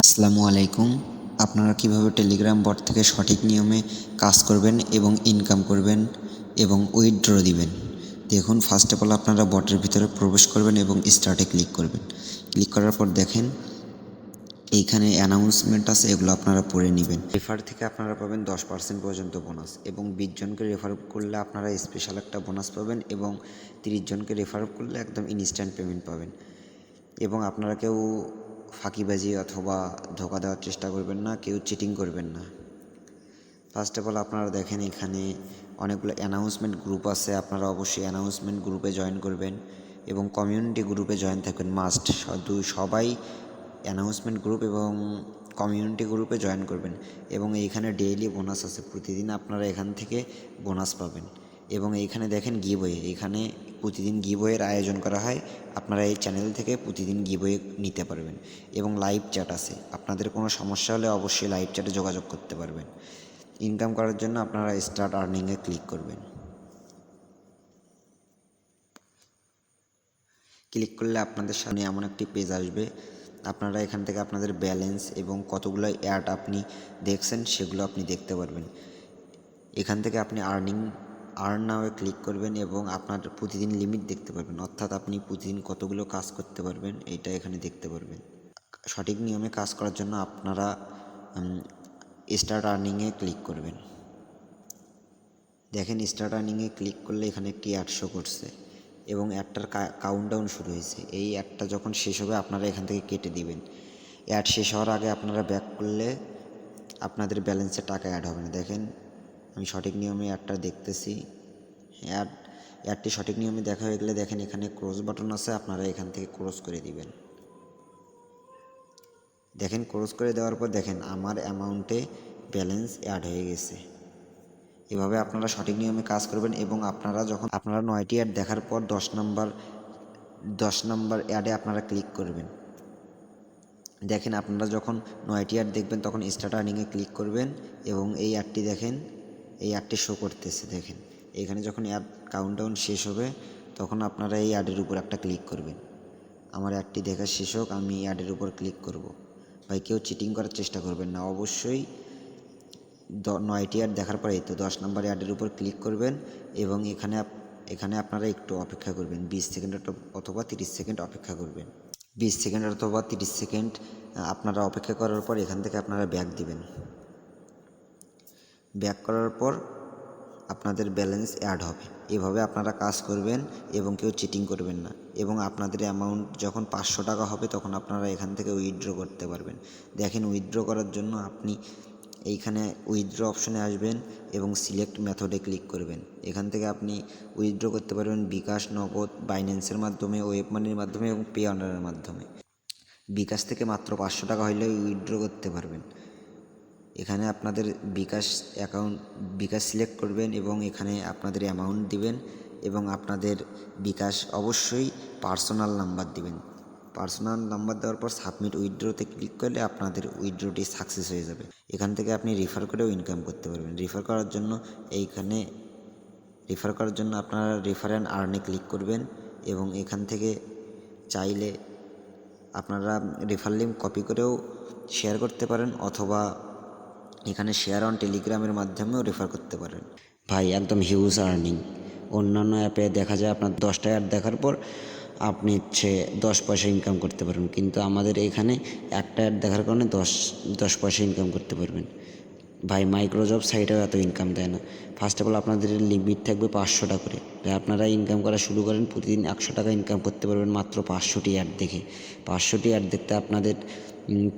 আসসালামু আলাইকুম। আপনারা কিভাবে টেলিগ্রাম বট থেকে সঠিক নিয়মে কাজ করবেন এবং ইনকাম করবেন এবং উইথড্র দিবেন। দেখুন, ফার্স্ট অফ অল আপনারা বটের ভিতরে প্রবেশ করবেন এবং স্টার্টে ক্লিক করবেন। ক্লিক করার পর দেখেন এইখানে অ্যানাউন্সমেন্ট আছে, এগুলো আপনারা পড়ে নেবেন। রেফার থেকে আপনারা পাবেন 10% পর্যন্ত বোনাস এবং 20 জনকে রেফার করলে আপনারা স্পেশাল একটা বোনাস পাবেন এবং 30 জনকে রেফার করলে একদম ইনস্ট্যান্ট পেমেন্ট পাবেন। এবং আপনারা কেউ ফাঁকিবাজি অথবা ধোঁকা দেওয়ার চেষ্টা করবেন না, কেউ চিটিং করবেন না। ফার্স্ট অফ অল আপনারা দেখেন এখানে অনেকগুলো অ্যানাউন্সমেন্ট গ্রুপ আছে, আপনারা অবশ্যই অ্যানাউন্সমেন্ট গ্রুপে জয়েন করবেন এবং কমিউনিটি গ্রুপে জয়েন থাকবেন মাস্ট। সবাই অ্যানাউন্সমেন্ট গ্রুপ এবং কমিউনিটি গ্রুপে জয়েন করবেন এবং এইখানে ডেইলি বোনাস আছে, প্রতিদিন আপনারা এখান থেকে বোনাস পাবেন। এবং এইখানে দেখেন গিভওয়ে, এখানে প্রতিদিন গিভওয়ের আয়োজন করা হয়, আপনারা এই চ্যানেল থেকে প্রতিদিন গিভওয়ে নিতে পারবেন। এবং লাইভ চ্যাট আছে, আপনাদের কোনো সমস্যা হলে অবশ্যই লাইভ চ্যাটে যোগাযোগ করতে পারবেন। ইনকাম করার জন্য আপনারা স্টার্ট আর্নিংয়ে ক্লিক করবেন। ক্লিক করলে আপনাদের সামনে এমন একটি পেজ আসবে, আপনারা এখান থেকে আপনাদের ব্যালেন্স এবং কতগুলো অ্যাড আপনি দেখছেন সেগুলো আপনি দেখতে পারবেন। এখান থেকে আপনি আর্ন নাওয়ে ক্লিক করবেন এবং আপনার প্রতিদিন লিমিট দেখতে পারবেন, অর্থাৎ আপনি প্রতিদিন কতগুলো কাজ করতে পারবেন এটা এখানে দেখতে পারবেন। সঠিক নিয়মে কাজ করার জন্য আপনারা স্টার্ট আর্নিংয়ে ক্লিক করবেন। দেখেন স্টার্ট আর্নিংয়ে ক্লিক করলে এখানে একটি অ্যাড শো করছে এবং অ্যাডটার কাউন্টডাউন শুরু হয়েছে। এই অ্যাডটা যখন শেষ হবে আপনারা এখান থেকে কেটে দিবেন। অ্যাড শেষ হওয়ার আগে আপনারা ব্যাক করলে আপনাদের ব্যালেন্সে টাকা অ্যাড হবে না। দেখেন আমি সঠিক নিয়মে অ্যাডটা দেখতেছি। অ্যাডটি সঠিক নিয়মে দেখা হয়ে গেলে দেখেন এখানে ক্রস বাটন আছে, আপনারা এখান থেকে ক্রস করে দিবেন। দেখেন ক্রস করে দেওয়ার পর দেখেন আমার অ্যামাউন্টে ব্যালেন্স অ্যাড হয়ে গেছে। এভাবে আপনারা সঠিক নিয়মে কাজ করবেন এবং আপনারা 9টি অ্যাড দেখার পর 10 নম্বর অ্যাডে আপনারা ক্লিক করবেন। দেখেন আপনারা যখন 9টি অ্যাড দেখবেন তখন স্টার্ট আর্নিংয়ে ক্লিক করবেন এবং এই অ্যাডটি দেখেন, এই অ্যাডটি শো করতেছে। দেখেন এখানে যখন অ্যাড কাউন্টডাউন শেষ হবে তখন আপনারা এই অ্যাডের উপর একটা ক্লিক করবেন। আমার অ্যাডটি দেখা শেষ হোক, আমি অ্যাডের উপর ক্লিক করব। ভাই কেউ চিটিং করার চেষ্টা করবেন না, অবশ্যই 9টি অ্যাড দেখার পরেই তো 10 নম্বর অ্যাডের উপর ক্লিক করবেন এবং এখানে আপনারা একটু অপেক্ষা করবেন, 20 সেকেন্ড অথবা 30 সেকেন্ড অপেক্ষা করবেন। 20 সেকেন্ড অথবা 30 সেকেন্ড আপনারা অপেক্ষা করার পর এখান থেকে আপনারা ব্যাক দিবেন। ব্যাক করার পর আপনাদের ব্যালেন্স অ্যাড হবে। এভাবে আপনারা কাজ করবেন এবং কেউ চিটিং করবেন না। এবং আপনাদের অ্যামাউন্ট যখন 500 টাকা হবে তখন আপনারা এখান থেকে উইথড্র করতে পারবেন। দেখেন উইথড্র করার জন্য আপনি এইখানে উইথড্র অপশনে আসবেন এবং সিলেক্ট মেথডে ক্লিক করবেন। এখান থেকে আপনি উইথড্র করতে পারবেন বিকাশ, নগদ, বাইন্যান্সের মাধ্যমে, ওয়েব মানির মাধ্যমে এবং পে অর্ডারের মাধ্যমে। বিকাশ থেকে মাত্র 500 টাকা হলেই উইথড্র করতে পারবেন। এখানে আপনাদের বিকাশ সিলেক্ট করবেন এবং এখানে আপনাদের অ্যামাউন্ট দিবেন এবং আপনাদের বিকাশ অবশ্যই পার্সোনাল নাম্বার দিবেন। পার্সোনাল নাম্বার দেওয়ার পর সাবমিট উইথড্রোতে ক্লিক করলে আপনাদের উইথড্রোটি সাকসেস হয়ে যাবে। এখান থেকে আপনি রেফার করেও ইনকাম করতে পারবেন। রেফার করার জন্য আপনারা রেফার অ্যান্ড আর্নে ক্লিক করবেন এবং এখান থেকে চাইলে আপনারা রেফার লিঙ্ক কপি করেও শেয়ার করতে পারেন অথবা এখানে শেয়ার অন টেলিগ্রামের মাধ্যমেও রেফার করতে পারেন। ভাই একদম হিউজ আর্নিং। অন্যান্য অ্যাপে দেখা যায় আপনার 10টা অ্যাড দেখার পর আপনি 10 পয়সা ইনকাম করতে পারবেন, কিন্তু আমাদের এখানে একটা অ্যাড দেখার কারণে 10 পয়সা ইনকাম করতে পারবেন। ভাই মাইক্রোজব সাইটেও এত ইনকাম দেয় না। ফার্স্ট অফ অল আপনাদের লিমিট থাকবে 500 টাকা করে। আপনারা ইনকাম করা শুরু করেন, প্রতিদিন 100 টাকা ইনকাম করতে পারবেন মাত্র 500টি অ্যাড দেখে। 500টি অ্যাড দেখতে আপনাদের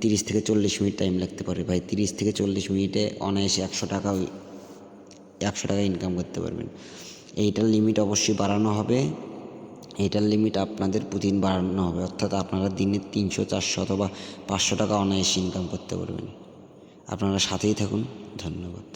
30 থেকে 40 মিনিট টাইম লাগতে পারে। ভাই 30 থেকে 40 মিনিটে অনায়াসে 100 টাকা ইনকাম করতে পারবেন। এইটার লিমিট অবশ্যই বাড়ানো হবে, এইটার লিমিট আপনাদের প্রতিদিন বাড়ানো হবে, অর্থাৎ আপনারা দিনে 300, 400 অথবা 500 টাকা অনায়াসে ইনকাম করতে পারবেন। আপনারা সাথেই থাকুন। ধন্যবাদ।